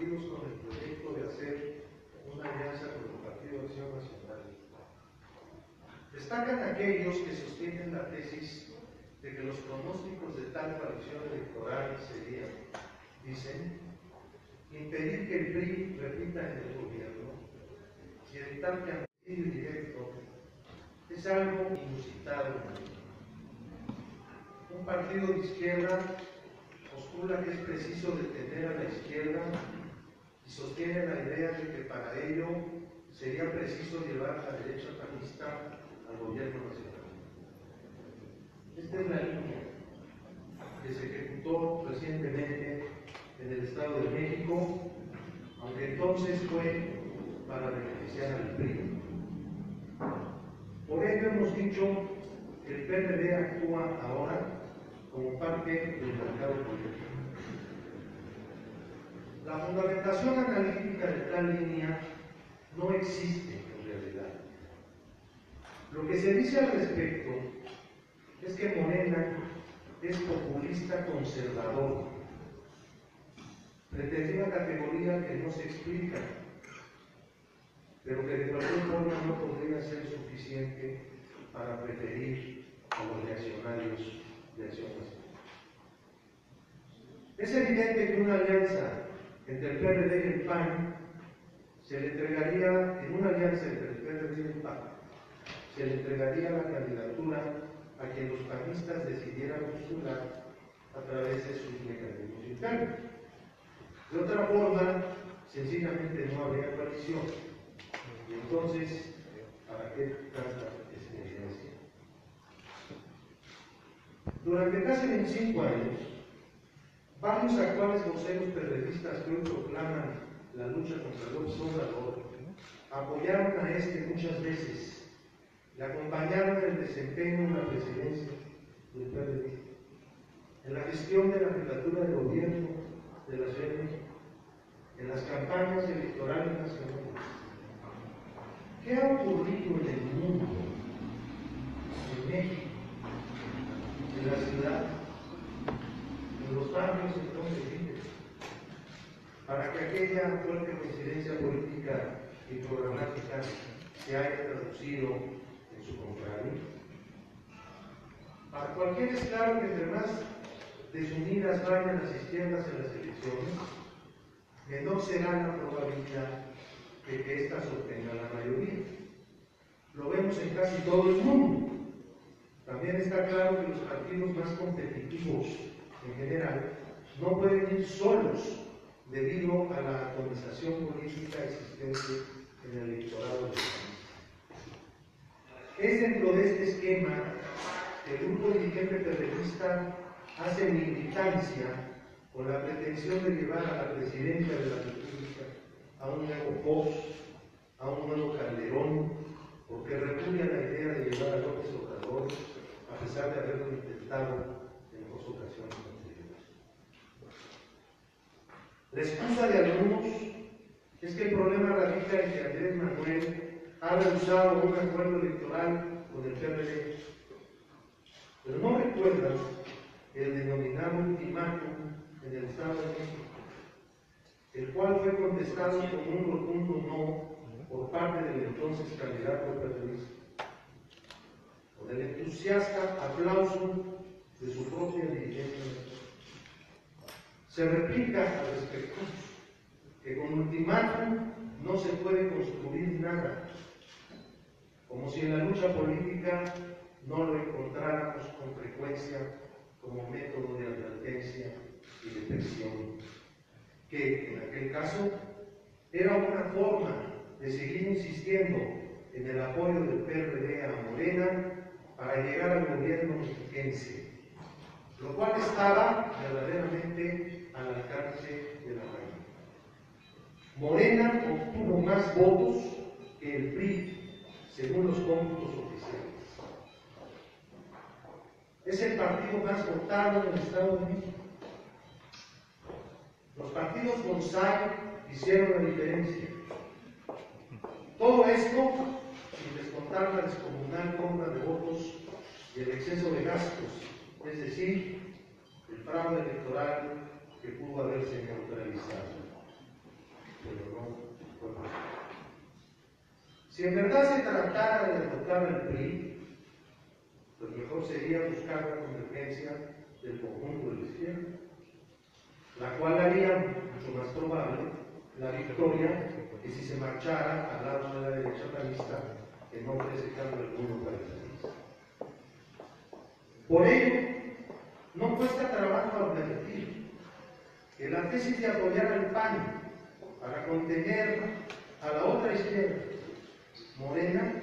comprometidos con el proyecto de hacer una alianza con el Partido Acción Nacional. Destacan aquellos que sostienen la tesis de que los pronósticos de tal coalición electoral serían, dicen, impedir que el PRI repita en el gobierno y evitar que anticipe directo es algo inusitado. Un partido de izquierda postula que es preciso detener a la izquierda y sostiene la idea de que para ello sería preciso llevar a la derecha panista al gobierno nacional. Esta es la línea que se ejecutó recientemente en el Estado de México, aunque entonces fue para beneficiar al PRI. Por ello hemos dicho que el PRD actúa ahora como parte del mercado político. La fundamentación analítica de tal línea no existe en realidad. Lo que se dice al respecto es que Morena es populista conservador, pretende una categoría que no se explica, pero que de cualquier forma no podría ser suficiente para preferir a los reaccionarios de Acción Nacional. Es evidente que una alianza entre el PRD y el PAN se le entregaría, en una alianza entre el PRD y el PAN, se le entregaría la candidatura a quien los panistas decidieran postular a través de sus mecanismos internos. De otra forma, sencillamente no habría coalición. Y entonces, ¿para qué tanta experiencia? Durante casi 25 años, varios actuales voceros periodistas que hoy proclaman la lucha contra el Obrador apoyaron a este muchas veces y acompañaron el desempeño en la presidencia del PRD, en la gestión de la jefatura de gobierno de la Ciudad de México, en las campañas electorales nacionales. ¿Qué ha ocurrido en el mundo, en México, en la ciudad, en los barrios en donde vive, para que aquella fuerte coincidencia política y programática se haya traducido en su contrario? Para cualquiera es claro que entre más desunidas vayan las izquierdas en las elecciones, menor será la probabilidad de que éstas obtengan la mayoría. Lo vemos en casi todo el mundo. También está claro que los partidos más competitivos en general no pueden ir solos debido a la atomización política existente en el electorado del país. Es dentro de este esquema que el grupo dirigente periodista hace militancia con la pretensión de llevar a la presidencia de la República a un nuevo Fox, a un nuevo Calderón, porque repudia la idea de llevar a López Obrador, a pesar de haberlo intentado en dos ocasiones anteriores. La excusa de algunos es que el problema radica en que Andrés Manuel ha rehusado un acuerdo electoral con el PRD, pero no recuerdan el denominado ultimátum en el Estado de México, el cual fue contestado con un rotundo no por parte del entonces candidato periodista, con el entusiasta aplauso de su propia dirigencia. Se replica al respecto que con ultimátum no se puede construir nada, como si en la lucha política no lo encontráramos con frecuencia como método de advertencia y de presión, que en aquel caso era una forma de seguir insistiendo en el apoyo del PRD a Morena para llegar al gobierno mexiquense, lo cual estaba verdaderamente al alcance de la mano. Morena obtuvo más votos que el PRI, según los cómputos oficiales. Es el partido más votado en el Estado de México. Los partidos bonsái hicieron la diferencia. Todo esto sin descontar la descomunal compra de votos y el exceso de gastos, es decir, el fraude electoral que pudo haberse neutralizado. Si en verdad se tratara de derrotar al PRI, pues mejor sería buscar la convergencia del conjunto de la izquierda, la cual haría mucho más probable la victoria que si se marchara al lado de la derecha panista, que no ofrece cambio alguno para el país. Por ello, no cuesta trabajo advertir que la tesis de apoyar al PAN para contener a la otra izquierda, Morena,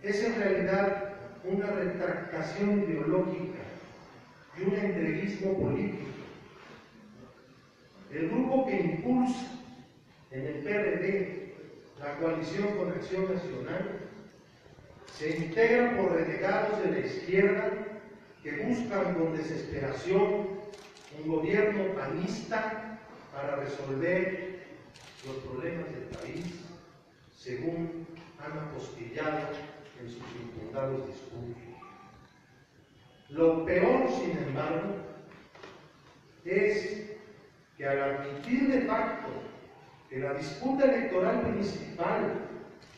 es en realidad una retractación ideológica y un entreguismo político. El grupo que impulsa en el PRD la coalición con Acción Nacional se integra por renegados de la izquierda que buscan con desesperación un gobierno panista para resolver los problemas del país, según han apostillado en sus infundados discursos. Lo peor, sin embargo, es que al admitir de facto que la disputa electoral principal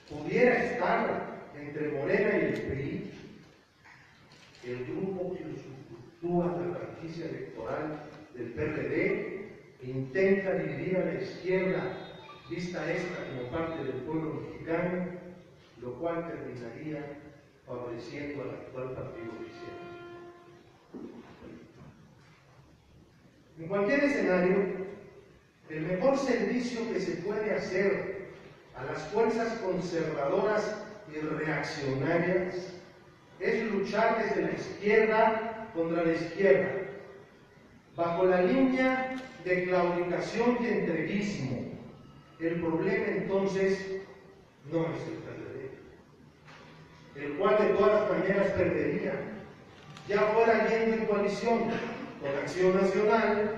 pudiera estar entre Morena y el PRI, el grupo que usufructúa la franquicia electoral del PRD intenta dividir a la izquierda, vista esta como parte del pueblo mexicano, lo cual terminaría favoreciendo al actual partido oficial. En cualquier escenario, el mejor servicio que se puede hacer a las fuerzas conservadoras y reaccionarias es luchar desde la izquierda contra la izquierda, bajo la línea de claudicación y entreguismo. El problema entonces no es el PRD, el cual de todas maneras perdería, ya fuera yendo en coalición con Acción Nacional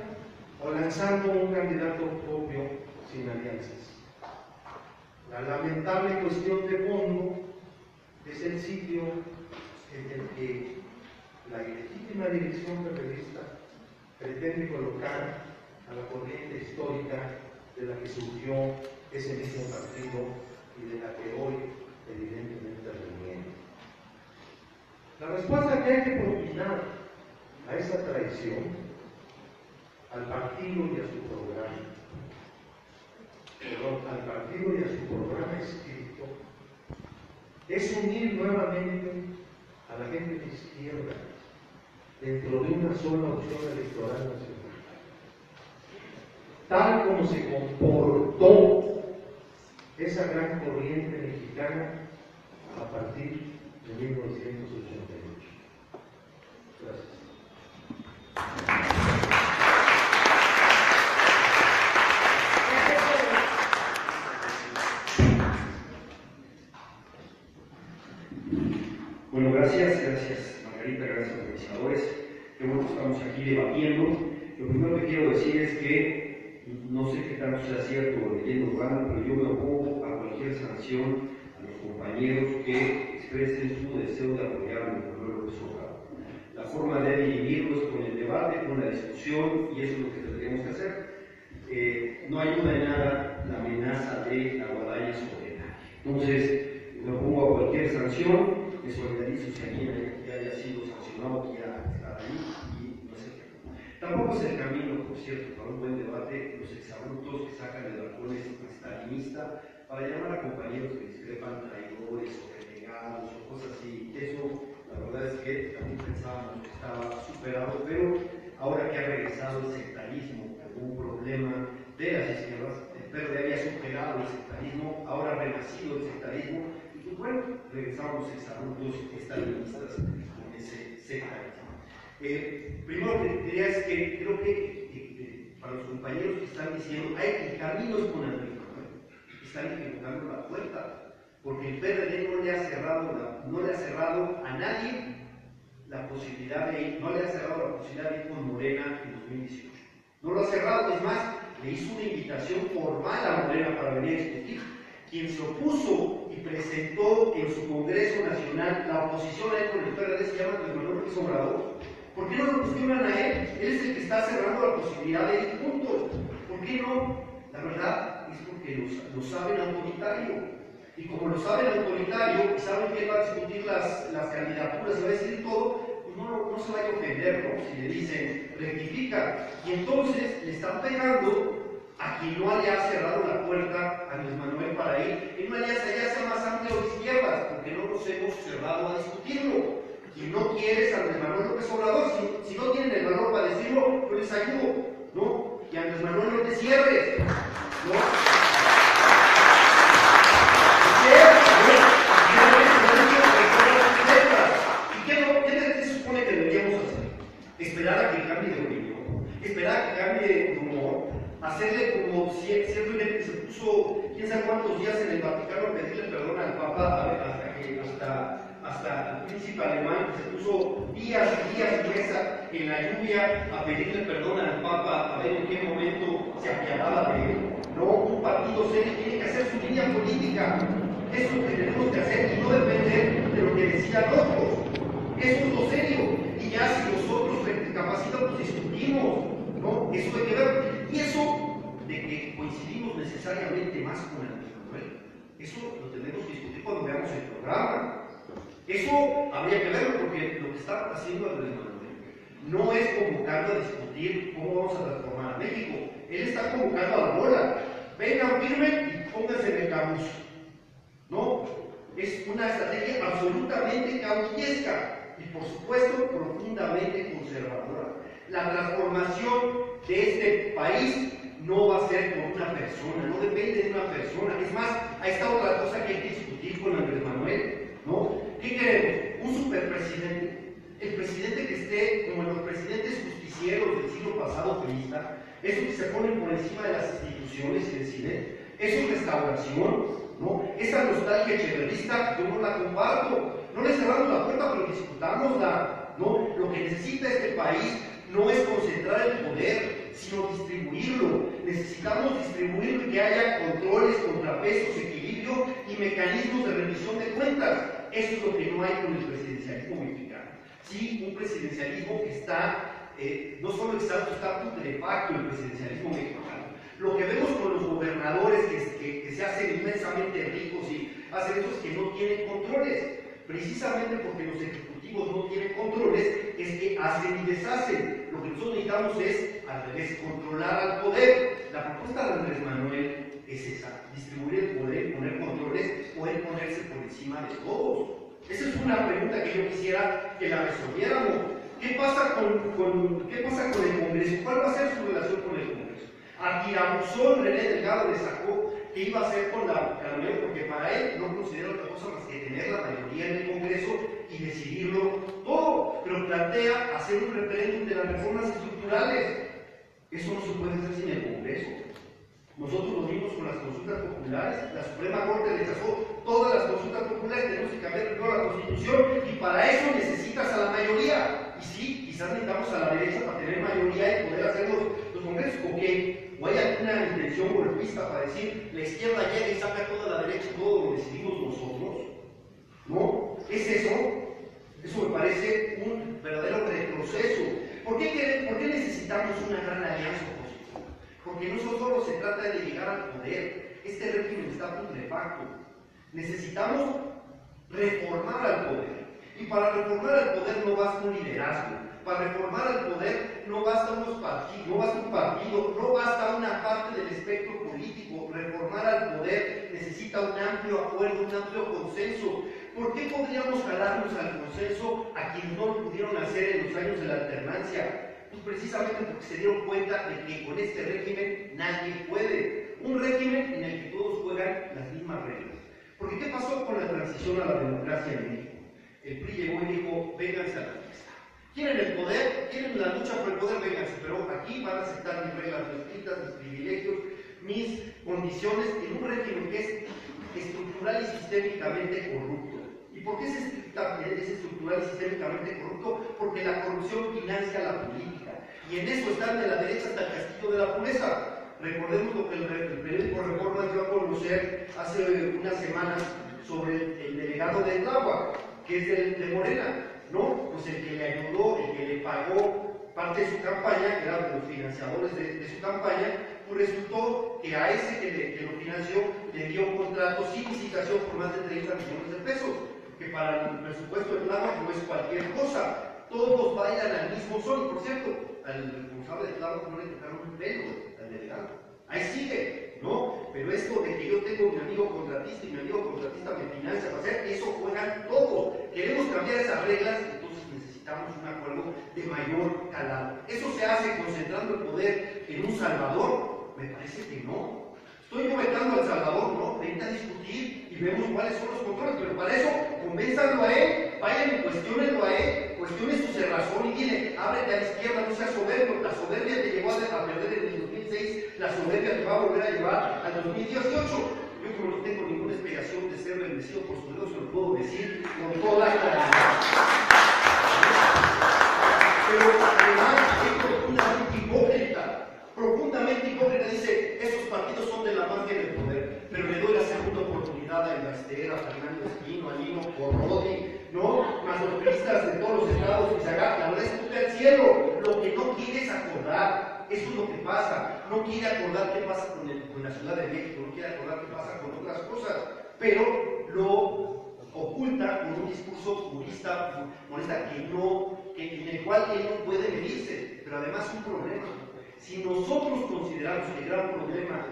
o lanzando un candidato propio sin alianzas. La lamentable cuestión de fondo es el sitio en el que la ilegítima dirección periodista pretende colocar a la corriente histórica de la que surgió ese mismo partido y de la que hoy evidentemente reniega. La respuesta que hay que propinar a esa traición, al partido y a su programa escrito, es unir nuevamente a la gente de izquierda dentro de una sola opción electoral nacional, tal como se comportó esa gran corriente mexicana a partir de 1988. Gracias. Bueno, gracias Margarita, gracias organizadores. Qué bueno que estamos aquí debatiendo. Lo primero que quiero decir es que no sé qué tanto sea cierto o leyendo urbana, pero yo me opongo a cualquier sanción a los compañeros que expresen su deseo de apoyar a Nicolás López Obrador. La forma de dividirlo es con el debate, con la discusión, y eso es lo que tendríamos que hacer. No ayuda en nada la amenaza de la guadaña sobre nadie. Entonces, me opongo a cualquier sanción. Me solidarizo si alguien ya haya sido sancionado, que ya está ahí, y no sé qué. Tampoco es el camino, por cierto, para un buen debate, los exabruptos que sacan de balcones stalinista para llamar a compañeros que discrepan traidores o renegados o cosas así. Eso, la verdad es que también pensábamos que estaba superado, pero ahora que ha regresado el sectarismo, algún problema de las izquierdas, el PRD había superado el sectarismo, ahora ha renacido el sectarismo. Y bueno, regresamos a exabruptos estalinistas con ese sectarismo. Primero que diría es que creo que para los compañeros que están diciendo hay que caminos con el ritmo, están equivocando la puerta, porque el PRD no le ha cerrado a nadie la posibilidad de ir, no le ha cerrado la posibilidad de ir con Morena en 2018. No lo ha cerrado, es más, le hizo una invitación formal a Morena para venir a discutir. Quien se opuso y presentó en su Congreso Nacional la oposición a él con el PRD se llama Andrés Manuel López Obrador. ¿Por qué no lo cuestionan a él? Él es el que está cerrando la posibilidad de ir juntos. ¿Por qué no? La verdad es porque lo saben autoritario. Y como lo sabe el autoritario, y saben que él va a discutir las candidaturas y va a decidir todo, pues no se vaya a ofender, ¿no? Si le dicen, rectifica. Y entonces le están pegando a quien no le ha cerrado la puerta a Andrés Manuel para ir en una alianza ya sea más amplia o de izquierdas, porque no nos hemos cerrado a discutirlo. Quien no quiere es Andrés Manuel López Obrador. Si no tienen el valor para decirlo, yo les ayudo, ¿no? Y Andrés Manuel no te cierres, ¿no? ¿Qué se supone que deberíamos hacer? Esperar a que cambie de opinión, esperar a que cambie de humor, hacerle como cierto que se puso quién sabe cuántos días en el Vaticano a pedirle perdón al Papa, hasta el príncipe alemán, que se puso días y días y días en la lluvia a pedirle perdón al Papa, a ver en qué momento se apiadaba de él. No, un partido serio tiene que hacer su línea política. Eso es lo que tenemos que hacer y no depender de lo que decían otros. Eso es lo serio. Y ya si nosotros recapacitamos, pues discutimos, ¿no? Eso hay que ver. Y eso de que coincidimos necesariamente más con Andrés Manuel, eso lo tenemos que discutir cuando veamos el programa. Eso habría que verlo porque lo que está haciendo Andrés Manuel no es convocando a discutir cómo vamos a transformar a México. Él está convocando a la bola. Vengan, firmen y pónganse en el cabuz. ¿No? Es una estrategia absolutamente caudillesca y, por supuesto, profundamente conservadora. La transformación de este país no va a ser por una persona, no depende de una persona. Es más, ahí está otra cosa que hay que discutir con Andrés Manuel, ¿no? ¿Qué queremos? Un superpresidente. El presidente que esté como los presidentes justicieros del siglo pasado priista, esos que se ponen por encima de las instituciones y deciden, eso es restauración, ¿no? Esa nostalgia echeverrista yo no la comparto. No le cerramos la puerta, pero discutámosla, ¿no? Lo que necesita este país no es concentrar el poder, sino distribuirlo. Necesitamos distribuirlo y que haya controles, contrapesos, equilibrio y mecanismos de rendición de cuentas. Eso es lo que no hay con el presidencialismo mexicano. Sí, un presidencialismo que está, no solo exalto, está putrefacto el presidencialismo mexicano. Lo que vemos con los gobernadores que se hacen inmensamente ricos y hacen eso es que no tienen controles. Precisamente porque los ejecutivos no tienen controles, es que hacen y deshacen. Lo que nosotros necesitamos es, al revés, controlar al poder. La propuesta de Andrés Manuel es esa, distribuir el poder, poner controles, poder ponerse por encima de todos. Esa es una pregunta que yo quisiera que la resolviéramos. ¿Qué pasa con el Congreso? ¿Cuál va a ser su relación con el Congreso? A tirabuzón René Delgado le sacó qué iba a hacer con la mayoría, porque para él no considera otra cosa más que tener la mayoría en el Congreso y decidirlo todo, pero plantea hacer un referéndum de las reformas estructurales. Eso no se puede hacer sin el Congreso. Nosotros lo vimos con las consultas populares, la Suprema Corte rechazó todas las consultas populares, tenemos que cambiar primero la Constitución y para eso necesitas a la mayoría. Y sí, quizás necesitamos a la derecha para tener mayoría y poder hacer los congresos, o hay alguna intención golpista para decir la izquierda llega y saca toda la derecha y todo lo decidimos nosotros. ¿No? ¿Es eso? Eso me parece un verdadero retroceso. ¿Por qué necesitamos una gran alianza opositora? Porque no solo se trata de llegar al poder, este régimen está putrefacto. Necesitamos reformar al poder. Y para reformar al poder no basta un liderazgo. Para reformar al poder no basta unos partidos, no basta un partido, no basta una parte del espectro político. Reformar al poder necesita un amplio acuerdo, un amplio consenso. ¿Por qué podríamos jalarnos al consenso a quienes no lo pudieron hacer en los años de la alternancia? Pues precisamente porque se dieron cuenta de que con este régimen nadie puede. Un régimen en el que todos juegan las mismas reglas. Porque ¿qué pasó con la transición a la democracia en México? El PRI llegó y dijo, vénganse a la fiesta. ¿Quieren el poder? ¿Quieren la lucha por el poder? Vénganse, pero aquí van a aceptar mis reglas escritas, mis privilegios, mis condiciones en un régimen que es estructural y sistémicamente corrupto. ¿Y por qué es estructural y sistémicamente corrupto? Porque la corrupción financia la política. Y en eso están de la derecha hasta el castillo de la pureza. Recordemos lo que el periódico Reforma dio a conocer hace unas semanas sobre el delegado de Tláhuac, que es de Morena, ¿no? Pues el que le ayudó, el que le pagó parte de su campaña, que era de los financiadores de su campaña, pues resultó que a ese que lo financió le dio un contrato sin licitación por más de 30 millones de pesos, que para el presupuesto de Tláhuac no es cualquier cosa. Todos bailan al mismo son. Por cierto, al responsable de Tláhuac no le tocaron un pelo, al delegado. Ahí sigue, ¿no? Pero esto de que yo tengo mi amigo contratista y mi amigo contratista me financia para hacer, eso juegan todos. Queremos cambiar esas reglas, entonces necesitamos un acuerdo de mayor calado. ¿Eso se hace concentrando el poder en un Salvador? Me parece que no. Estoy yo vetando al Salvador, ¿no? Vente a discutir y vemos cuáles son los controles, pero para eso convénzanlo a él, vayan y cuestionenlo a él, cuestione su cerrazón y dile, ábrete a la izquierda, no seas soberbio. La soberbia te llevó a perder en el 2006, la soberbia te va a volver a llevar al 2018. Yo como no tengo ninguna explicación de ser bendecido por su Dios, se lo puedo decir con toda claridad. Pero además es profundamente hipócrita, dice, esos partidos son de la mafia del poder, pero le doy la segunda oportunidad a Ibastera, a Fernando Espino, a Lino Corrodi, ¿no? Más los periodistas de todos los estados que se haga, la verdad es que al cielo, lo que no quiere es acordar, eso es lo que pasa, no quiere acordar qué pasa con la Ciudad de México, no quiere acordar qué pasa con otras cosas, pero lo oculta con un discurso purista, molesta, en el cual él no puede medirse, pero además un problema. Si nosotros consideramos que el gran problema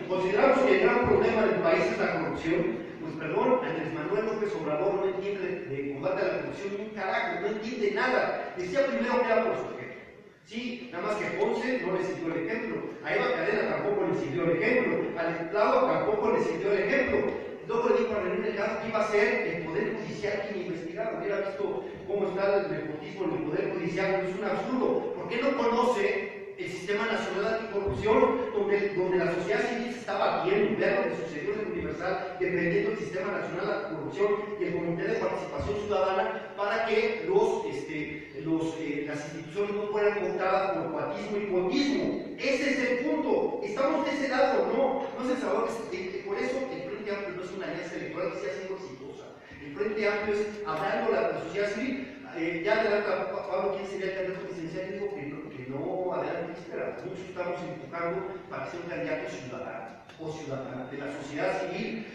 consideramos que el gran problema del país es la corrupción, pues perdón, Andrés Manuel López Obrador no entiende de combate a la corrupción ni un carajo, no entiende nada. Decía primero que era por su jefe. Sí, nada más que Ponce no le sirvió el ejemplo, a Eva Cadena tampoco le sirvió el ejemplo, a Tláhuac tampoco le sirvió el ejemplo. Luego le dijo a René Delgado que iba a ser el Poder Judicial quien investigara. Hubiera visto cómo está el nepotismo en el Poder Judicial, es un absurdo. ¿Por qué no conoce el Sistema Nacional Anticorrupción, donde la sociedad civil se estaba viendo, ver lo que sucedió en el Universal, defendiendo el Sistema Nacional Anticorrupción y el Comité de Participación Ciudadana para que las instituciones no fueran cooptadas por cuatismo y cuotismo? Ese es el punto. Estamos de ese lado, no es el sabor. Por eso el Frente Amplio no es una alianza electoral que sea siendo exitosa. El Frente Amplio es hablando a la sociedad civil. Ya adelanta Pablo, ¿quién sería el candidato presidencial? Dijo que no adelante, espera. Muchos estamos empujando para que sea un candidato ciudadano o ciudadana de la sociedad civil.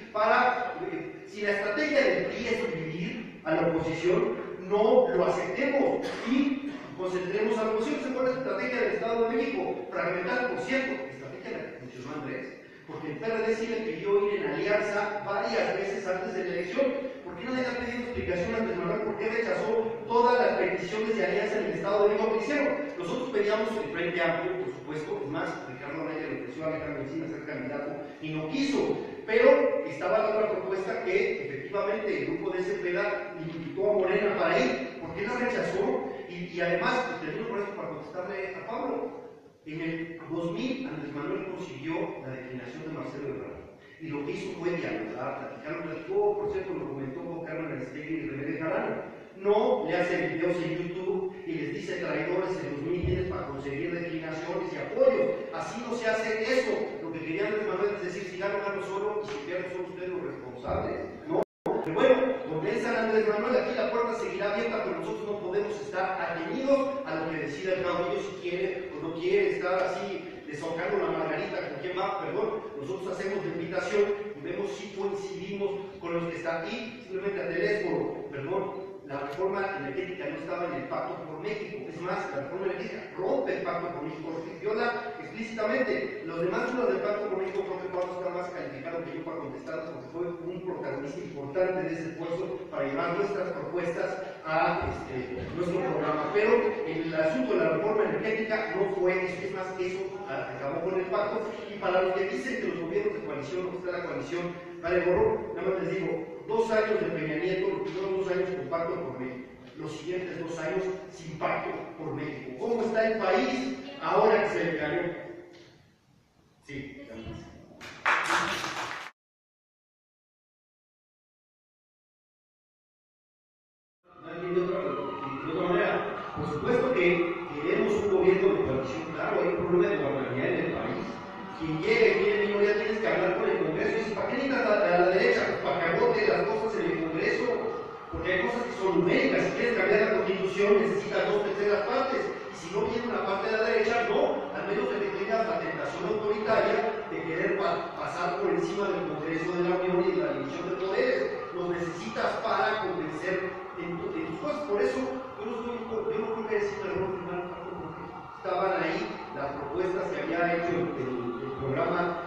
Si la estrategia del PRI es dividir a la oposición, no lo aceptemos y concentremos a la oposición. ¿Se acuerda la estrategia del Estado de México? Fragmentar, por cierto, estrategia la que funcionó Andrés. Porque el PRD sí le pidió ir en alianza varias veces antes de la elección. ¿Por qué no le han pedido explicación a Andrés Manuel? ¿Por qué rechazó todas las peticiones de alianza en el Estado de México que hicieron? Nosotros pedíamos el Frente Amplio, por supuesto, es más, Ricardo Anaya le ofreció a Alejandro Encina ser candidato y no quiso. Pero estaba la otra propuesta que efectivamente el grupo de Cepeda invitó a Morena para ir. ¿Por qué la rechazó? Y además, termino por esto para contestarle a Pablo. En el 2000, Andrés Manuel consiguió la declinación de Marcelo Ebrard. Y lo que hizo fue dialogar, platicó, por cierto, lo comentó Carmen Aristegui y René Bejarano. No le hacen videos en YouTube y les dice traidores en los mítines para conseguir declinaciones y apoyos. Así no se hace eso. Lo que quería Andrés Manuel es decir, si gano solo y si pierdo son ustedes los responsables. ¿No? Pero bueno, convenzan a Andrés Manuel, aquí la puerta seguirá abierta, pero nosotros no podemos estar atenidos a lo que decida el caudillo si quiere o no quiere estar así deshojando la margarita con quién va, perdón. Nosotros hacemos la invitación y vemos si coincidimos con los que están aquí, simplemente a teléfono, perdón. La reforma energética no estaba en el Pacto por México, es más, la reforma energética rompe el Pacto por México, porque viola explícitamente. Los demás temas del Pacto por México, creo que Pablo está más calificado que yo para contestar, porque fue un protagonista importante de ese esfuerzo para llevar nuestras propuestas a nuestro programa. Pero el asunto de la reforma energética no fue, es más, eso acabó con el pacto. Y para los que dicen que los gobiernos de coalición, no está la coalición, vale gorro, nada más les digo, 2 años de Peña Nieto, los primeros 2 años con Pacto por México, los siguientes 2 años sin Pacto por México. ¿Cómo está el país ahora que se le cayó? Sí, de otra manera, por supuesto que queremos un gobierno de coalición, claro, hay un problema de gobernabilidad en el país. Quien llegue, tiene minoría, tienes que hablar con el Congreso. Y dice, ¿para qué necesitas a la derecha? Pues para que agote las cosas en el Congreso, porque hay cosas que son numéricas. Si quieres cambiar la Constitución, constitución necesita 2/3 partes, y si no viene una parte de la derecha, no, al menos de que tengas la tentación autoritaria de querer pasar por encima del Congreso de la Unión y de la división de poderes. Los necesitas para convencer en tus cosas. Por eso, yo no creo que es un error firmar un pacto, porque estaban ahí las propuestas que había hecho el programa.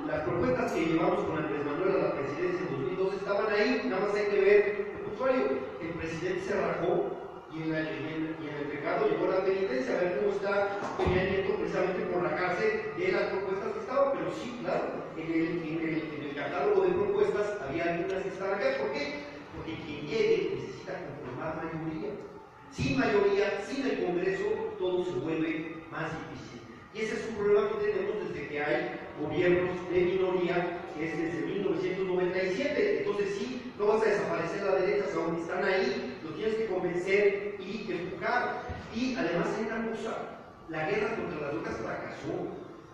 Las propuestas que llevamos con Andrés Manuel a la presidencia en 2012 estaban ahí, nada más hay que ver el usuario. El presidente se rajó y en el pecado llegó la penitencia, a ver cómo está Peña Nieto precisamente por la cárcel de las propuestas que estaban, pero sí, claro, en el catálogo de propuestas había algunas que estaban acá. ¿Por qué? Porque quien llegue necesita conformar mayoría. Sin mayoría, sin el Congreso, todo se vuelve más difícil. Y ese es un problema que tenemos desde que hay gobiernos de minoría, que es desde 1997. Entonces sí, no vas a desaparecer la derecha, aunque están ahí, lo tienes que convencer y empujar. Y además hay una cosa, la guerra contra las drogas fracasó,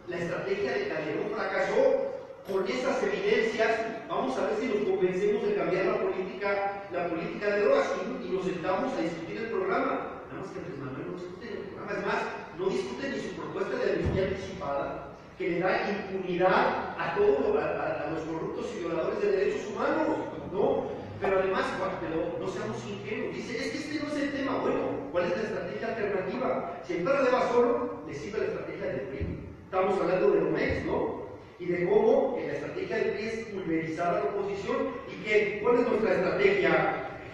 la estrategia de Calderón fracasó. Con esas evidencias, vamos a ver si nos convencemos de cambiar la política de drogas y nos sentamos a discutir el programa. Nada más que Andrés Manuel no discute el programa, es más, no discute ni su propuesta de amnistía anticipada, que le da impunidad a todos a los corruptos y violadores de derechos humanos, ¿no? Pero además, pero no seamos ingenuos, dice, es que este no es el tema. Bueno, ¿cuál es la estrategia alternativa? Si el PRD va solo, le sirve la estrategia del PRI. Estamos hablando de Nomex, ¿no? Y de cómo la estrategia del PRI es pulverizar a la oposición y que, ¿cuál es nuestra estrategia,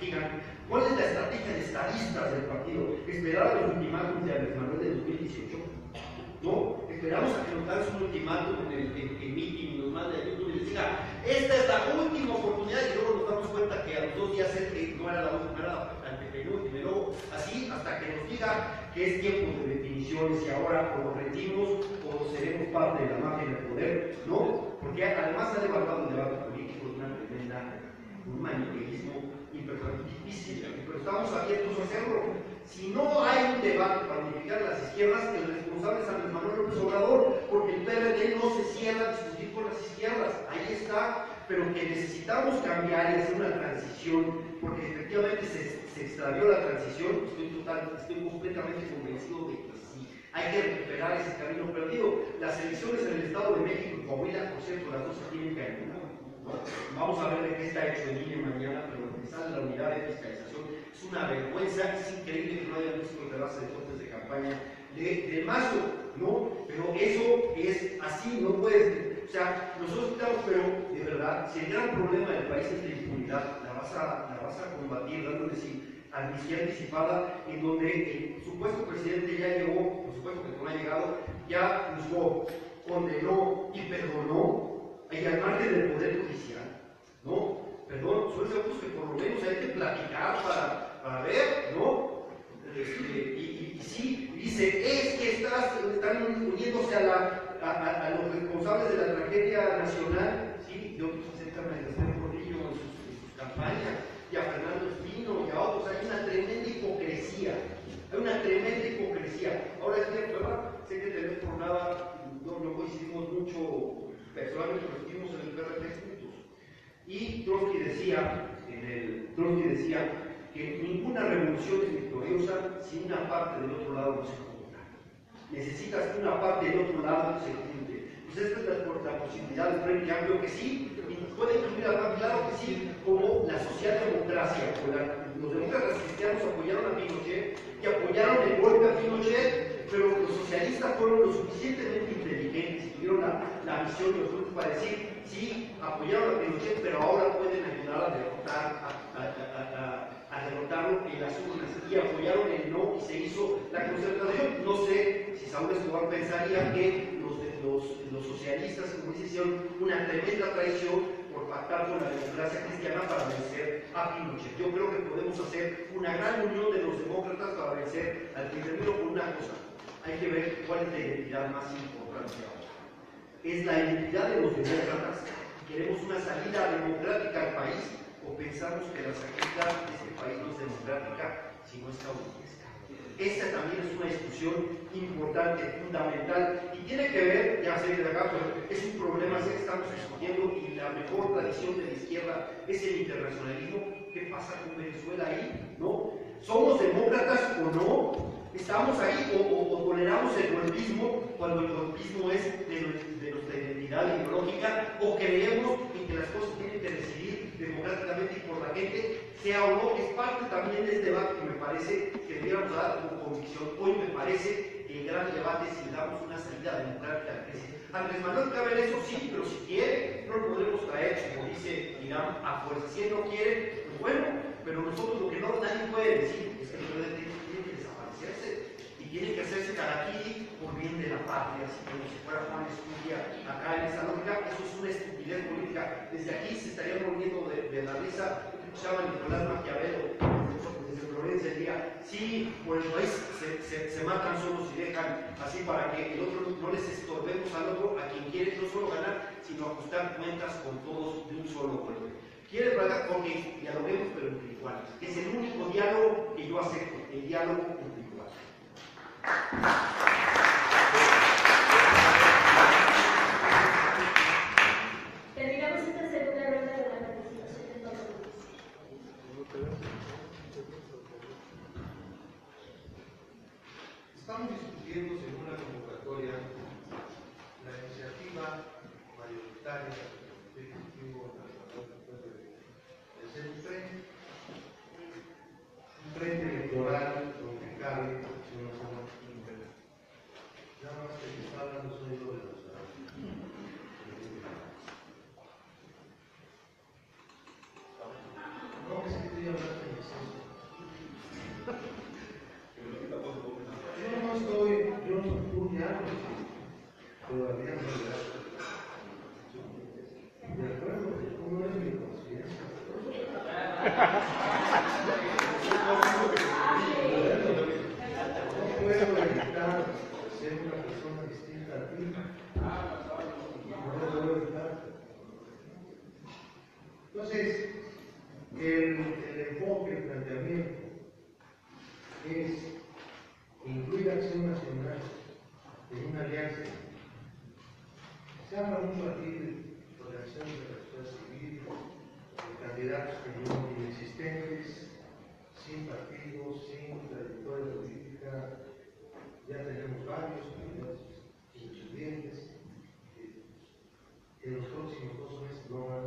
gigante? ¿Cuál es la estrategia de estadistas del partido? Esperar a los ultimátums de Andrés Manuel de 2018. ¿No? Esperamos a que nos dan un ultimátum en el meeting y nos mande a YouTube y les diga, esta es la última oportunidad, y luego nos damos cuenta que a los 2 días no era la última, era la antepenúltima, y luego así hasta que nos diga que es tiempo de definiciones y ahora o nos rendimos o seremos parte de la mafia del poder, ¿no? Porque además ha levantado el debate político de una tremenda, un maniqueísmo difícil, pero estamos abiertos a hacerlo. Si no hay un debate para unificar las izquierdas, el responsable es Andrés Manuel López Obrador, porque el PRD no se cierra a discutir con las izquierdas, ahí está, pero que necesitamos cambiar y hacer una transición, porque efectivamente se extravió la transición. Estoy completamente convencido de que sí, hay que recuperar ese camino perdido. Las elecciones en el Estado de México y Coahuila, por cierto, las dos se tienen que ayudar. Vamos a ver de qué está hecho en línea mañana, pero lo que sale la unidad de fiscalización es una vergüenza. Es increíble que no hayan visto los debates de cortes de campaña de Mazo, ¿no? Pero eso es así, no puedes. O sea, nosotros estamos, pero de verdad, si el gran problema del país es la impunidad, la vas a combatir dándole amnistía anticipada, en donde el supuesto presidente ya llegó, por supuesto que no ha llegado, ya juzgó, condenó y perdonó. Y al margen del Poder Judicial, ¿no? Perdón, son asuntos que por lo menos hay que platicar para ver, ¿no? Y sí, dice, es que están uniéndose a los responsables de la tragedia nacional, ¿sí? De otros aceptan a Ernesto Gordillo en sus campañas, y a Fernando Espino, y a otros. Hay una tremenda hipocresía, Ahora es que, ¿verdad? Sé que tal vez por nada no coincidimos mucho. Personalmente lo estuvimos en el PRD juntos. Y Trotsky decía que ninguna revolución es victoriosa si una parte del otro lado no se junta. Necesitas que una parte del otro lado se junte. Pues esta es la posibilidad del Frente Amplio, que sí, y puede incluir a claro que sí, como la socialdemocracia. Los demócratas cristianos apoyaron a Pinochet y apoyaron el golpe a Pinochet, pero los socialistas fueron lo suficientemente inteligentes y tuvieron la visión de los otros para decir, sí, apoyaron a Pinochet, pero ahora pueden ayudar a derrotarlo en las urnas, y apoyaron el no, y se hizo la concertación. No sé si Saúl Escobar pensaría que los socialistas, como dice, hicieron una tremenda traición por pactar con la democracia cristiana para vencer a Pinochet. Yo creo que podemos hacer una gran unión de los demócratas para vencer al termino por una cosa. Hay que ver cuál es la identidad más importante ahora. ¿Es la identidad de los demócratas? ¿Queremos una salida democrática al país? ¿O pensamos que la salida de este país no es democrática, sino es caudillesca? Esta también es una discusión importante, fundamental, y tiene que ver, ya sé de acá, pero es un problema que estamos discutiendo, y la mejor tradición de la izquierda es el internacionalismo. ¿Qué pasa con Venezuela ahí? ¿No? ¿Somos demócratas o no? ¿Estamos ahí o toleramos el golpismo cuando el golpismo es de nuestra identidad ideológica? ¿O creemos en que las cosas tienen que decidir democráticamente y por la gente, sea o no? Es parte también de este debate que me parece que debiéramos dar como convicción. Hoy me parece que el gran debate es si damos una salida democrática a la crisis. Andrés Manuel cabe en eso, sí, pero si quiere, no lo podremos traer, como dice Irán, a fuerza. Si él no quiere, pues bueno, pero nosotros lo que no nadie puede decir es que el poder tiene que desaparecerse y tiene que hacerse harakiri por bien de la patria, así como si fuera Juan Escutia acá en esa lógica. Eso es una estupidez política. Desde aquí se estarían volviendo de la risa. Escuchaba a Nicolás Maquiavelo desde Florencia el día, sí, por el país se matan solos y dejan así para que el otro no les estorbemos al otro, a quien quiere no solo ganar, sino ajustar cuentas con todos de un solo golpe. ¿Quieres verdad? Porque dialoguemos pero entre iguales. Es el único diálogo que yo acepto, el diálogo entre iguales. Terminamos esta segunda ronda de la participación de todos los grupos. Estamos discutiendo según la convocatoria la iniciativa mayoritaria del Ejecutivo Nacional de ser un frente electoral donde cabe una zona interna. Nada más que se está hablando soy yo de los no, es que estoy hablando de exceso. Yo no pude algo, todavía no le de acuerdo, ¿cómo es mi conciencia? No puedo evitar ser una persona distinta a ti. No lo puedo evitar. Entonces, el enfoque, el planteamiento es incluir Acción Nacional en una alianza. Se habla mucho aquí de organizaciones de la sociedad civil, de candidatos que no inexistentes, sin partidos, sin trayectoria política. Ya tenemos varios candidatos independientes que en los próximos 2 meses no van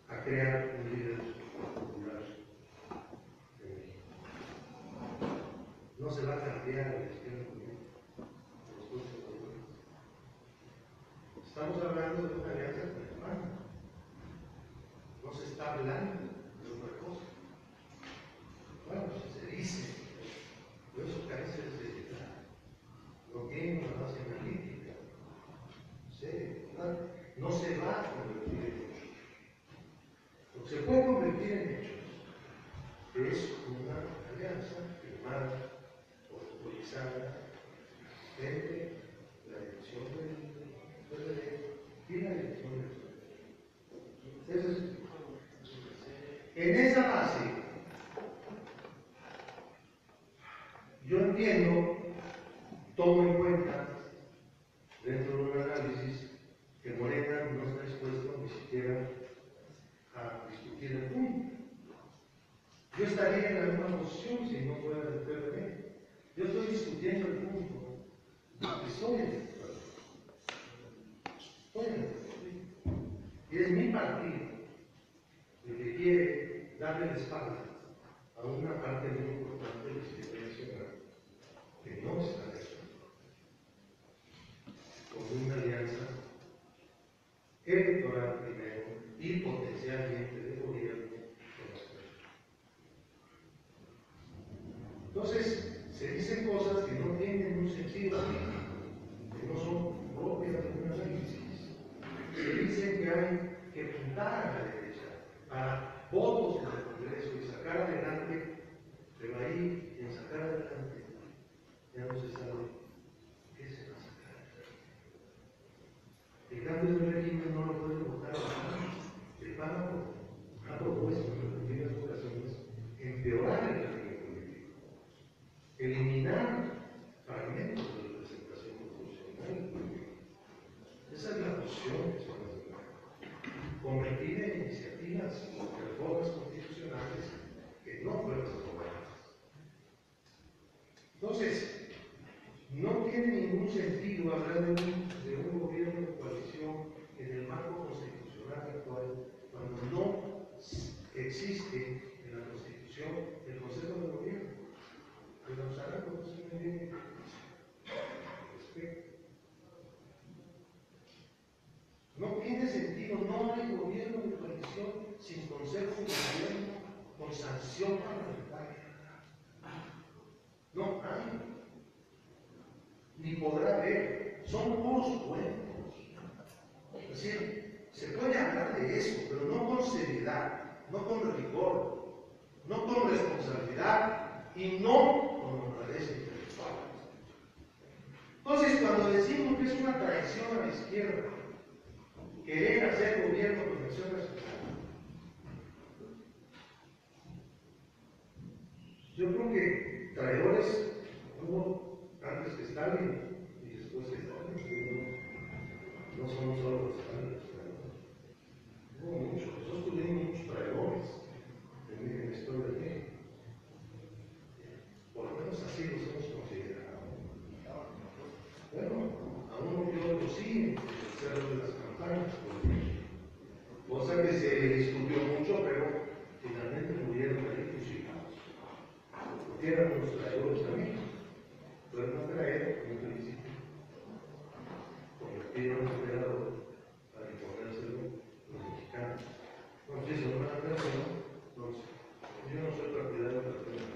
a crear un líder popular de México. No se va a cambiar el esquema político de los próximos 2 meses. Estamos hablando de una alianza con España. No se está hablando de otra cosa. Bueno, se dice, pero eso carece de seriedad. No tiene una base analítica. No se va a convertir en hechos. Lo que se puede convertir en hechos es una alianza firmada, autorizada, entre la dirección del PRD y la dirección del PRD. En esa base, yo entiendo, tomo en cuenta, dentro de un análisis, que Morena no está dispuesto ni siquiera a discutir el punto. Yo estaría en la misma posición si no fuera del PRD. Yo estoy discutiendo el punto, porque estoy en el PRD. Estoy en el PRD. Y es mi partido el que quiere darle la espalda a una parte muy importante de la sociedad nacional que no está de acuerdo con una alianza electoral primero y potencialmente de gobierno con las personas. Entonces, se dicen cosas que no tienen un sentido político, que no son propias de un análisis. Se dicen que hay que juntar a la derecha para votos en el Congreso y sacar adelante, pero ahí en sacar adelante ya no se está tiene ningún sentido hablar de un gobierno de coalición en el marco constitucional actual cuando no existe en la Constitución el Consejo de Gobierno. Pero los harán conocer muy bien respeto. No tiene sentido, no hay gobierno de coalición sin Consejo de Gobierno con sanción parlamentaria. No hay. Ni podrá haber. Son puros cuentos. Es decir, se puede hablar de eso, pero no con seriedad, no con rigor, no con responsabilidad y no con honradez intelectual. Entonces, cuando decimos que es una traición a la izquierda querer hacer gobierno con acción nacional, yo creo que traidores hubo antes que Stalin y después que Stalin. No son solo los Stalin. Hubo muchos, nosotros tuvimos muchos traidores en la historia de México. Por lo menos así los hemos considerado. Bueno, a uno que otro sí, el cerro de las campañas, cosa que se discutió mucho, pero finalmente murieron ahí fusilados. Porque eran unos traidores también. Fueron a traer un principio. Convertieron en emperador para imponérselo los mexicanos. No sé si es una persona, no sé. Yo no soy partidario de la persona.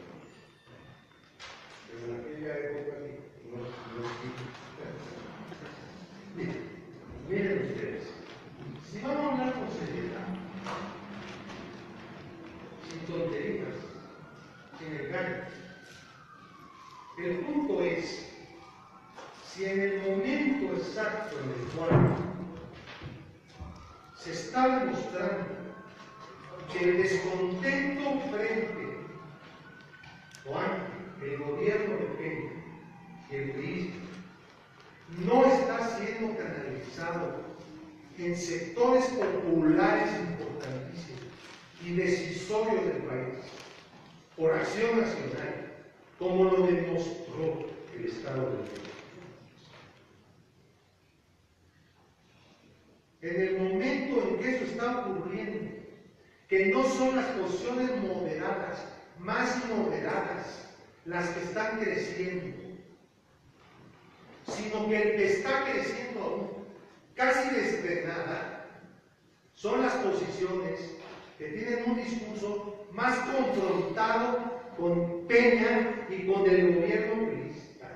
Pero en aquella época no miren ustedes, si vamos a hablar con seriedad, sin tonterías, sin engaños, el punto es, si en el momento exacto en el cual se está demostrando que el descontento frente o ante el gobierno de Peña y el PRI no está siendo canalizado en sectores populares importantísimos y decisorios del país por acción nacional, como lo demostró el Estado de México. En el momento en que eso está ocurriendo, que no son las posiciones moderadas, más moderadas, las que están creciendo, sino que el que está creciendo aún, casi desfrenada, son las posiciones que tienen un discurso más confrontado con Peña y con el gobierno priista.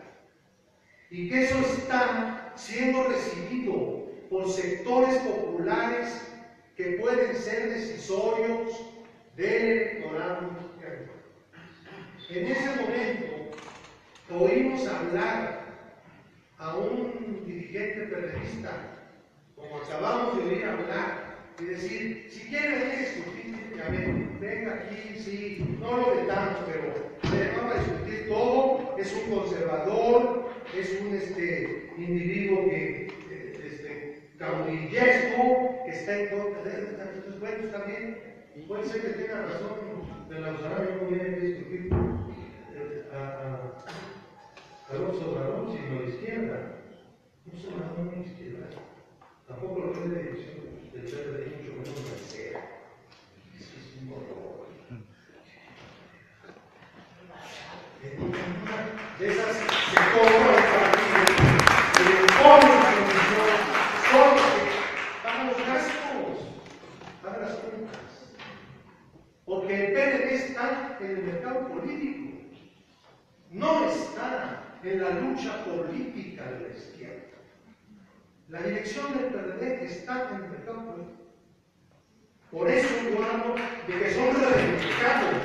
Y que eso está siendo recibido por sectores populares que pueden ser decisorios del electorado mexicano. En ese momento oímos hablar a un dirigente periodista, como acabamos de oír hablar, y decir, si quiere venir a discutir, a ver, venga aquí, sí, no lo de tanto, pero vamos a discutir todo, es un conservador, es un individuo que caudillesco, que está en contra de estos cuentos también, y puede ser que tenga razón, de la Usarabia no viene a discutir a López Obrador, sino a la izquierda. No se la a la izquierda. Tampoco lo que es la dirección del PRD, mucho menos la CEA. Eso es un horror. En una de esas se cobra el partido, se le pone la condición, solo que pagan los gastos, pagan las cuentas. Porque el PRD está en el mercado político. No está en la lucha política de la izquierda. La dirección del PRD está en el mercado político. Por eso yo hablo de que son reivindicados,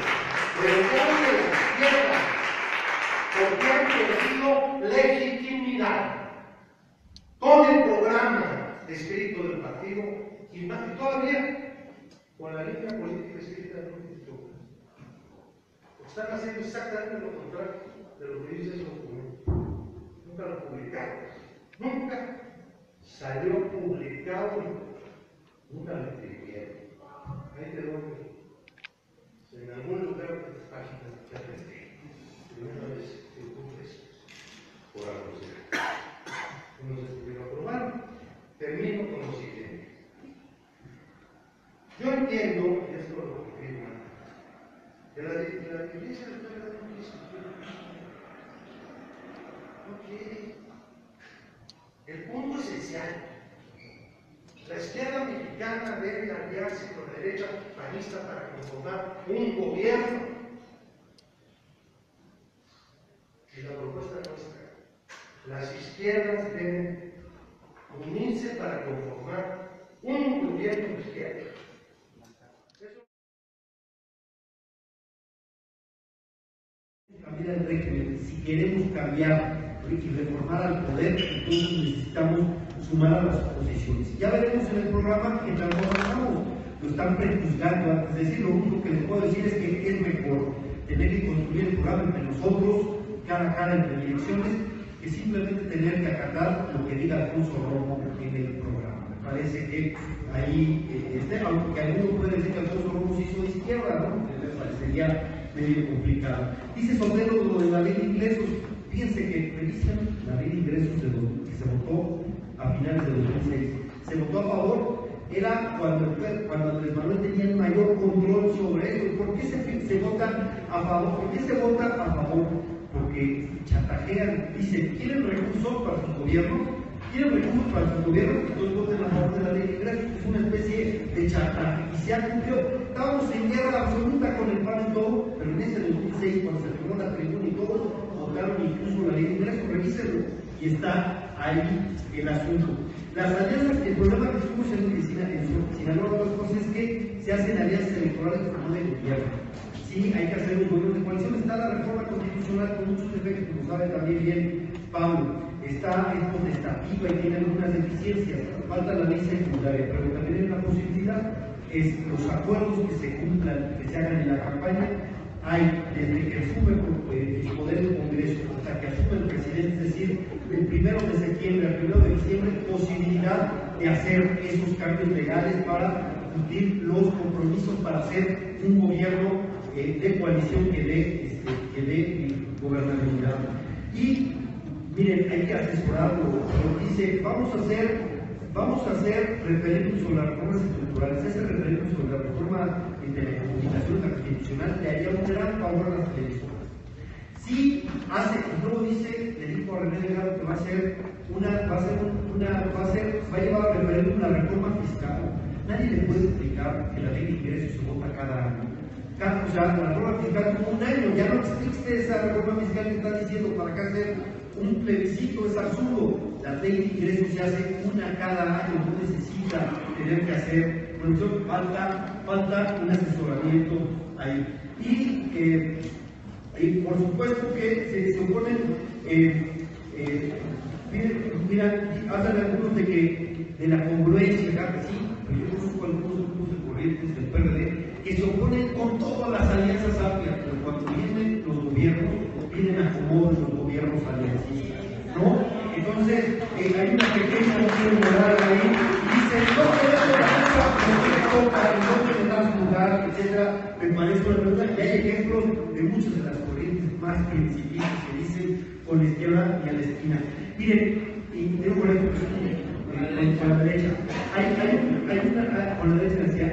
pero no de la izquierda, porque han perdido legitimidad con el programa escrito del partido y todavía con la línea política escrita del instituto. Están haciendo exactamente lo contrario de lo que dice ese documento. Nunca lo publicaron. Nunca salió publicado. Nunca lo escribieron. Ahí te doy. En algún lugar de estas páginas ya aprendí. Y una vez que ocurre eso, por algo será. viendo, esto lo confirma, que la iglesia le está dando un discurso. No quiere. El punto esencial. La izquierda mexicana debe aliarse con la derecha panista para conformar un gobierno. Y la propuesta nuestra, las izquierdas deben unirse para conformar un gobierno de izquierda. Cambiar el régimen, si queremos cambiar y reformar al poder, entonces necesitamos sumar a las oposiciones. Ya veremos en el programa que tanto avanzamos. Lo están prejuzgando antes de decir. Lo único que les puedo decir es que es mejor tener que construir el programa entre nosotros, cara a cara entre direcciones, que simplemente tener que acatar lo que diga Alfonso Romo en el programa. Me parece que ahí, aunque alguno puede decir que Alfonso Romo se hizo de izquierda, ¿no? Me parecería medio complicado. Dice Sotelo lo de la ley de ingresos. Fíjense que revisan la ley de ingresos que se votó a finales de 2006. Se votó a favor, era cuando Andrés Manuel tenía el mayor control sobre eso. ¿Por qué se vota a favor? ¿Por qué se vota a favor? Porque chantajean, dicen, ¿quieren recursos para sus gobiernos? ¿Quieren recursos para sus gobiernos? Entonces voten a favor de la ley de ingresos. Es una especie de chantaje. Y se ha cumplido. Estábamos en guerra absoluta con el PAN y todo, pero en ese 2006, cuando se firmó la tribuna y todo, votaron incluso la ley de ingresos. Revísenlo. Y está ahí el asunto. Las alianzas, el problema que estuvimos en Sinaloa, otras cosas es que se hacen alianzas electorales pero no de gobierno. Sí, hay que hacer un gobierno de coalición. Está la reforma constitucional con muchos efectos, como sabe también bien Pablo. Es potestativa y tiene algunas deficiencias. Falta la ley secundaria, pero también hay una posibilidad, es los acuerdos que se cumplan, que se hagan en la campaña. Hay, desde que asume el poder del Congreso hasta que asume el presidente, es decir, del 1 de septiembre al 1 de diciembre, posibilidad de hacer esos cambios legales para cumplir los compromisos para hacer un gobierno de coalición que dé gobernabilidad. Y miren, hay que asesorarlo. Dice, vamos a hacer referéndum sobre las reformas estructurales. Ese referéndum sobre la reforma de telecomunicaciones constitucional le haría un gran favor a las televisoras. Sí hace, y luego dice, le dijo a René Delgado que va a llevar a referéndum la reforma fiscal. Nadie le puede explicar que la ley de ingresos se vota cada año. O sea, la reforma fiscal tuvo un año, ya no existe esa reforma fiscal que está diciendo para acá hacer un plebiscito, es absurdo. La ley de ingresos se hace una cada año, no necesita tener que hacer. Por eso falta un asesoramiento ahí. Y por supuesto que se oponen, hablan algunos de la congruencia, claro que sí, pero yo conozco algunos grupos de corrientes del PRD que se oponen con todas las alianzas amplias, pero cuando vienen los gobiernos, vienen a acomodo los gobiernos aliancistas, ¿no? Entonces, hay una pequeña moral ahí, y dicen, no queremos la lucha, para que no tenemos lugar, etc. Me parece una pregunta, y hay ejemplos de muchas de las corrientes más principistas que dicen con la izquierda y a la esquina. Miren, y tengo por ejemplo, con la derecha, con la derecha decía,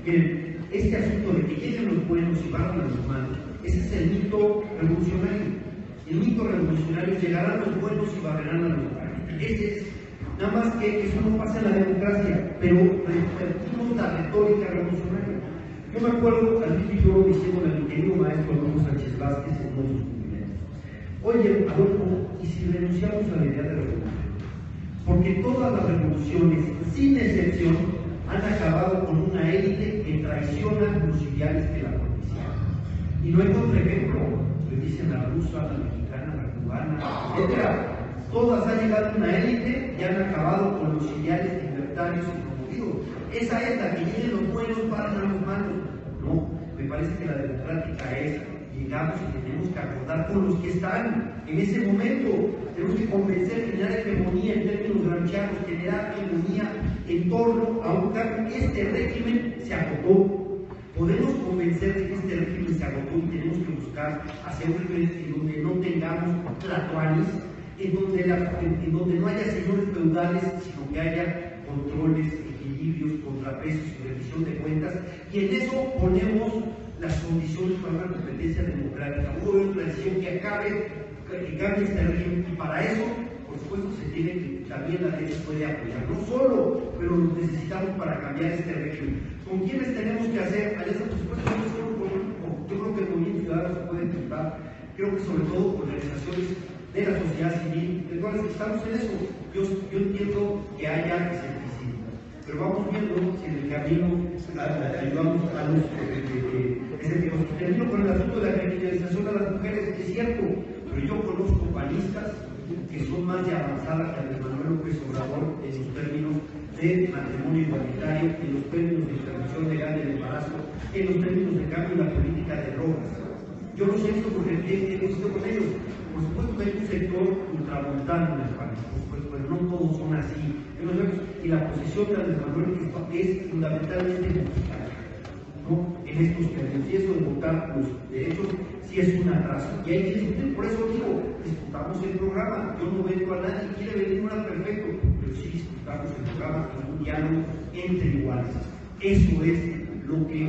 miren, este asunto de que lleguen los buenos y barran a los malos, ese es el mito revolucionario. El mito revolucionario es llegarán los buenos y barrerán a los malos. Ese es, nada más que eso no pasa en la democracia, pero repetimos la retórica revolucionaria. Yo me acuerdo al principio diciéndole a mi querido maestro Adolfo Sánchez Vázquez en uno de sus cumplimientos: oye, Adolfo, ¿y si renunciamos a la idea de revolución? Porque todas las revoluciones, sin excepción, han acabado con una élite que traiciona los ideales que la propiciaron. Y no hay otro ejemplo, le dicen la rusa, la mexicana, la cubana, etc. Todas han llegado a una élite y han acabado con los ideales libertarios y promovidos. Esa es la que lleguen los buenos para los malos. No, me parece que la democrática es: llegamos y tenemos que acordar con los que están en ese momento. Tenemos que convencer, generar hegemonía en términos gramscianos, generar hegemonía en torno a un cambio. Este régimen se agotó. Podemos convencer de que este régimen se agotó y tenemos que buscar hacer un régimen en donde no tengamos tlatoanis, en donde no haya señores feudales, sino que haya controles equilibrios, contrapesos y rendición de cuentas, y en eso ponemos las condiciones para una competencia democrática, un gobierno de transición que cambie este régimen, y para eso, por supuesto, se tiene que, también la ley puede apoyar, no solo, pero lo necesitamos para cambiar este régimen. ¿Con quiénes tenemos que hacer? Alianza, por supuesto, no solo yo creo que el movimiento ciudadano se puede intentar, creo que sobre todo organizaciones de la sociedad civil, de todas las que estamos en eso. Yo entiendo que haya escepticismo, pero vamos viendo si en el camino ayudamos a los escépticos. Termino con el asunto de la criminalización a las mujeres, es cierto, pero yo conozco panistas que son más de avanzada que Andrés Manuel López Obrador en los términos de matrimonio igualitario, en los términos de interrupción legal del embarazo, en los términos de cambio en la política de drogas. Yo lo sé esto porque he visto con ellos. Por supuesto que hay un sector ultramontano en el país, por supuesto, pero no todos son así. Y la posición de Andrés Manuel es fundamentalmente mexicana, ¿no? En estos términos, y eso de votar los derechos sí es un atraso. Y hay que discutir, por eso digo, discutamos el programa. Yo no vendo a nadie, quiere venir una perfecto, pero sí discutamos el programa en un diálogo entre iguales. Eso es lo que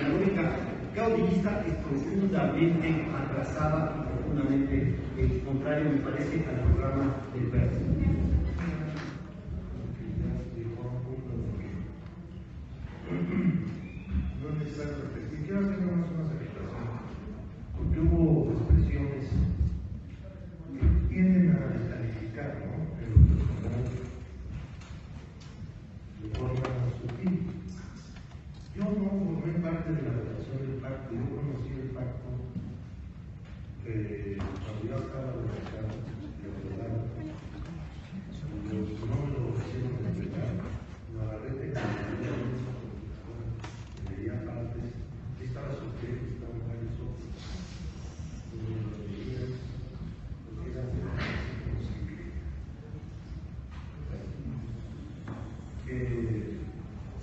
la lógica caudillista es profundamente atrasada y profundamente contrario, me parece, al programa del PERS. No es necesario repetir. Quiero hacer nomás una aclaración, porque hubo expresiones que tienden a descalificar, ¿no? De forma sutil. Yo no formé parte de la redacción del pacto, yo conocí el pacto cuando yo estaba de mercado, no me lo ofrecieron de entregar, Navarrete, leía partes, estaba soltero, estaban varios otros, porque era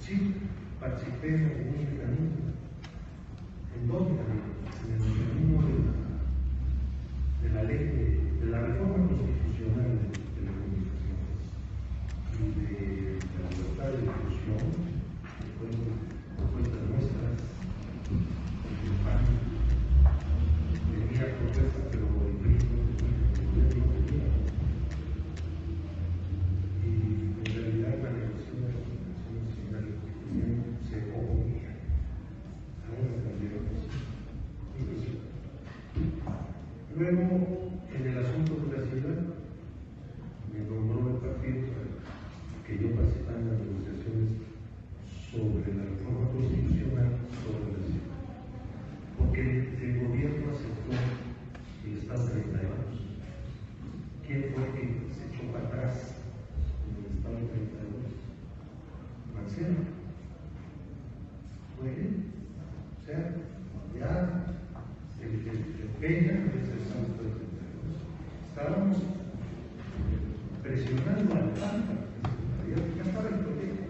sí, participé en un mecanismo, en dos mecanismos, en el mecanismo de la ley, de la reforma constitucional de telecomunicaciones y de la libertad de difusión, que fueron propuestas nuestras, porque el PAN tenía propuestas, pero el PRI no tenía. Y en realidad la negociación de la Constitución Nacional de Constitución se oponía. Ahora cambiaron eso. Luego, en el asunto de la ciudad, me nombró el partido que yo participaba en las negociaciones sobre la reforma constitucional sobre la ciudad. Porque el gobierno aceptó el Estado 32. ¿Quién fue que se echó para atrás en el Estado 32? Marcelo. Fue él. O sea, ya el Peña es el Estado 32. Estábamos presionando al PAN, ya estaba el proyecto,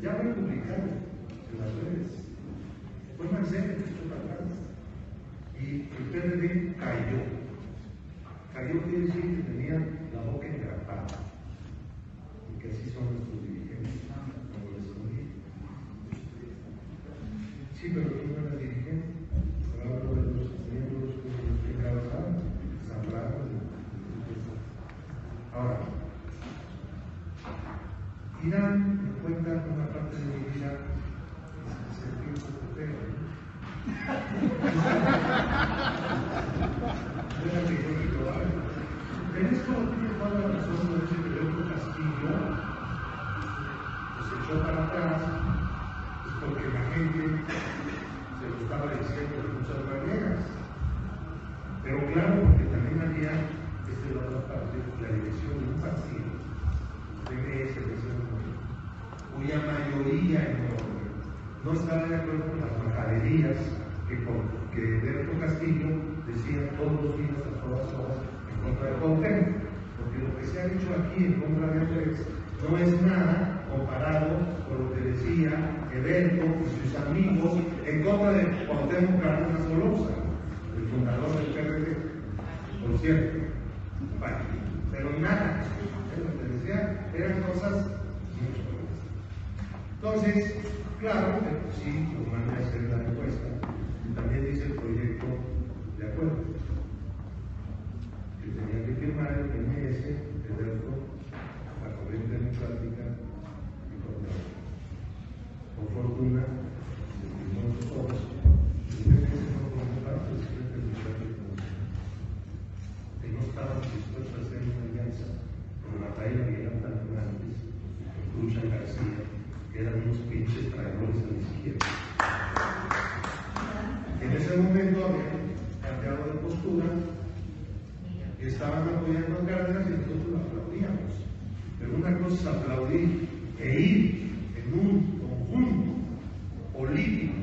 ya fue publicado en las redes. Fue Marcelo que se echó para atrás. Y el PRD cayó. Cayó quiere decir que tenía la boca engrapada. Y que así son nuestros dirigentes, como les dije. Sí, pero tú no eras dirigente. Hablo de los miembros que encabezaban, Zambrano. Ahora, Irán me cuenta una parte de mi vida que se sentí un poco feo, ¿no? En esto tiene toda la razón de ese Pedro Castillo, que se echó para atrás, pues porque la gente se lo estaba diciendo de muchas maneras. Pero claro, porque también había desde la otra parte la dirección de un partido, PMS, cuya mayoría no estaba de acuerdo con las majaderías que Berto Castillo decía todos los días a todas horas en contra de Cuauhtémoc, porque lo que se ha dicho aquí en contra de Andrés no es nada comparado con lo que decía Berto y sus amigos en contra de Cuauhtémoc Cárdenas Solórzano, el fundador del PRD, por cierto. Bueno, pero nada, lo que decía eran cosas mucho peores. Entonces, claro, sí, nos van a hacer la encuesta. También dice el proyecto de acuerdo que tenía que firmar el PNS, el ERCO, la Corriente Democrática y Contrario. Por fortuna, se firmó los todos. El PNS no formó parte del Frente Democrático que no estaban dispuestos a hacer una alianza con Rafael Miguel Fernández, con Lucha García, que eran unos pinches traidores a la izquierda. En ese momento habían cambiado de postura, estaban apoyando a Cárdenas y nosotros lo aplaudíamos. Pero una cosa es aplaudir e ir en un conjunto político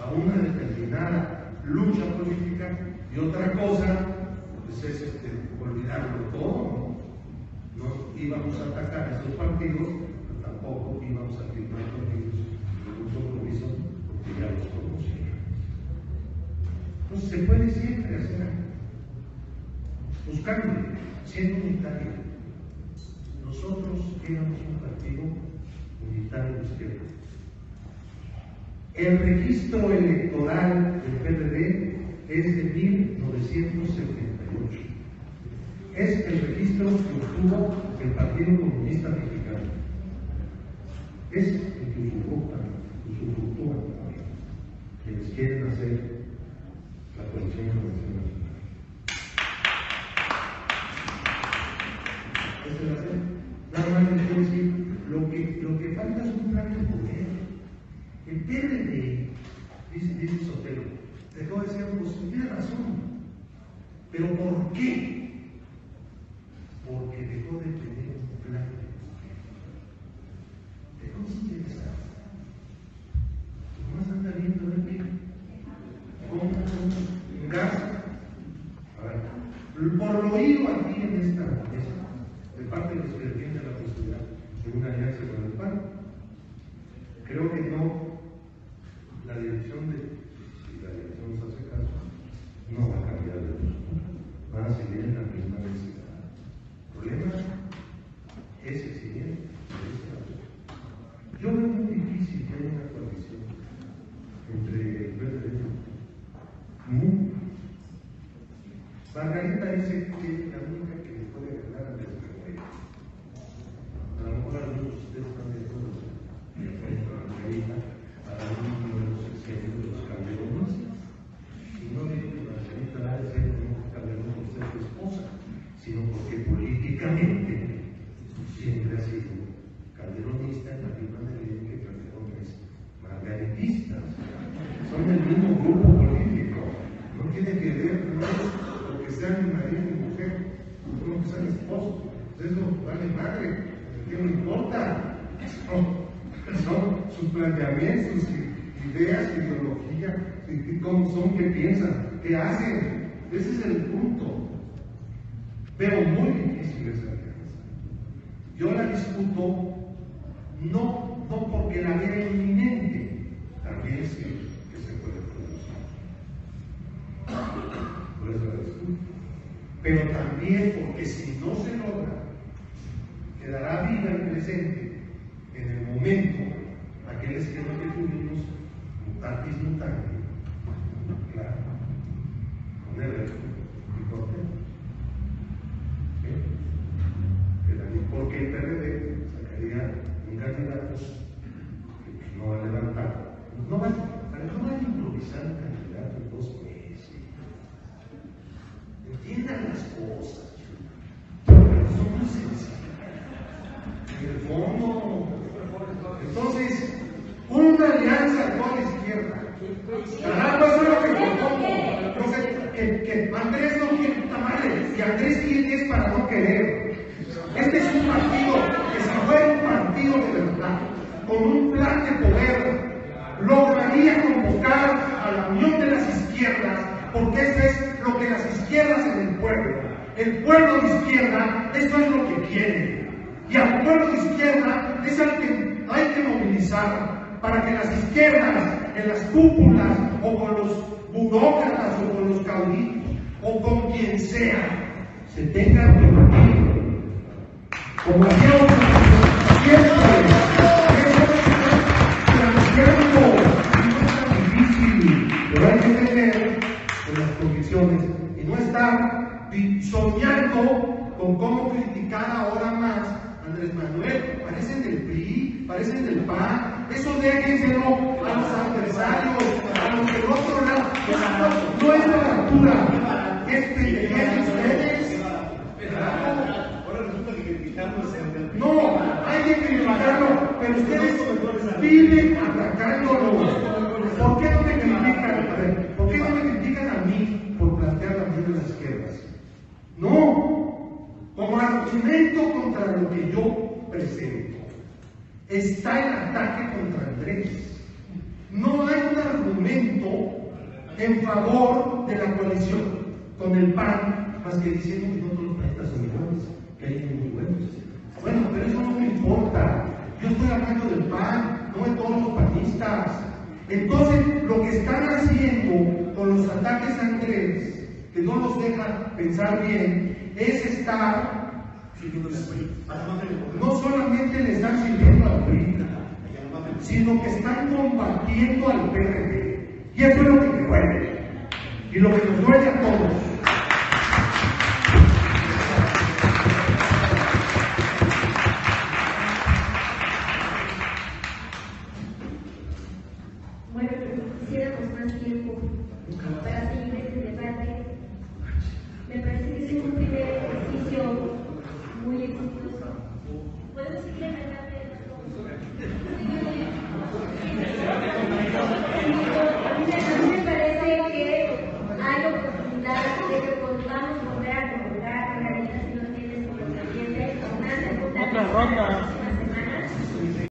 a una determinada lucha política, y otra cosa pues es olvidarlo todo. No íbamos a atacar a esos partidos, pero tampoco íbamos a firmar con ellos ningún compromiso, porque ya los conocíamos. Entonces se puede siempre hacer algo, buscando, siendo unitario. Nosotros éramos un partido unitario de izquierda. El registro electoral del PRD es de 1978. Es el registro que obtuvo el Partido Comunista Mexicano. Es el que usufructúan quienes quieren hacer la coalición nacional. Nada más les quiero decir, lo que falta es un plan de poder. El PRD, dice Sotelo, dejó de ser oposición, tiene razón. ¿Pero por qué? Porque dejó de tener un plan de poder. Dejó de interesar. Nomás anda viendo cómo gasta. A ver, por lo oído aquí en esta mesa, de parte de los que defienden la posibilidad de una alianza con el PAN, creo que no, la dirección si la dirección nos hace caso, no va a cambiar de postura, van a seguir en la misma necesidad. El problema es el siguiente. Yo veo muy difícil que haya una coalición entre el PRD. Margarita dice que es la única que le puede ganar al PRD. A lo mejor algunos de ustedes están de acuerdo con Margarita, para uno de los exenios de los Calderones. Y no digo que Margarita va a ser un Calderón por ser su esposa, sino porque políticamente siempre ha sido calderonista en la misma medida que Calderón es margaritista. Son del mismo grupo político. No tiene que ver con que sean mi marido y mi mujer, no que sean esposos. Eso vale madre, ¿qué me importa? Son sus planteamientos, sus ideas, su ideología, cómo son, qué piensan, qué hacen. Ese es el punto. Veo muy difícil esa alianza. Yo la discuto no porque la vea inminente, también sí que se puede producir. Por eso la discuto. Pero también porque si no se logra, quedará viva el presente en el momento aquel esquema que tuvimos, mutatis mutandis, claro, con el y con porque el PRD sacaría un candidato que no va a levantar, no va a improvisar un candidato en 2 meses. Entiendan las cosas, son muy sencillas. En el fondo, entonces, una alianza con la izquierda. Caramba, eso es lo que propongo. Que Andrés no quiere puta madre, y Andrés quién es para no querer. Este es un partido que si fuera un partido de verdad, con un plan de poder, lograría convocar a la unión de las izquierdas, porque eso es lo que las izquierdas en el pueblo. El pueblo de izquierda, esto es lo que quiere. Y al pueblo de izquierda es al que hay que movilizar para que las izquierdas en las cúpulas o con los burócratas o con los caudillos o con quien sea se tengan reunido como hacía siempre. Andrés Manuel, parecen del PRI, parecen del PAN, eso déjenselo a los adversarios, a los del otro lado, no es baratura, es pendejez de ustedes. Ahora resulta que criticamos el No, hay que criticarlo, pero ustedes viven atacándolos. ¿Por qué no me critican? A ver, ¿por qué no me critican a mí por plantear la vida de las izquierdas? No, como argumento contra lo que yo presento, está el ataque contra Andrés. No hay un argumento en favor de la coalición con el PAN, más que diciendo que no todos los panistas son iguales, que hay muy buenos. Bueno, pero eso no me importa. Yo estoy hablando del PAN, no de todos los panistas. Entonces, lo que están haciendo con los ataques a Andrés, que no nos deja pensar bien, es estar, no solamente le están sirviendo al PRI, sino que están combatiendo al PRD. Y eso es lo que me duele, y lo que nos duele a todos. Bueno, quisiéramos más tiempo para seguir este debate. Me parece que es un primer ejercicio muy exitoso. ¿Podemos seguir en el debate? A mí me parece que hay oportunidad de que podamos volver a convocar a Margarita si no tiene su pendiente a una segunda ronda.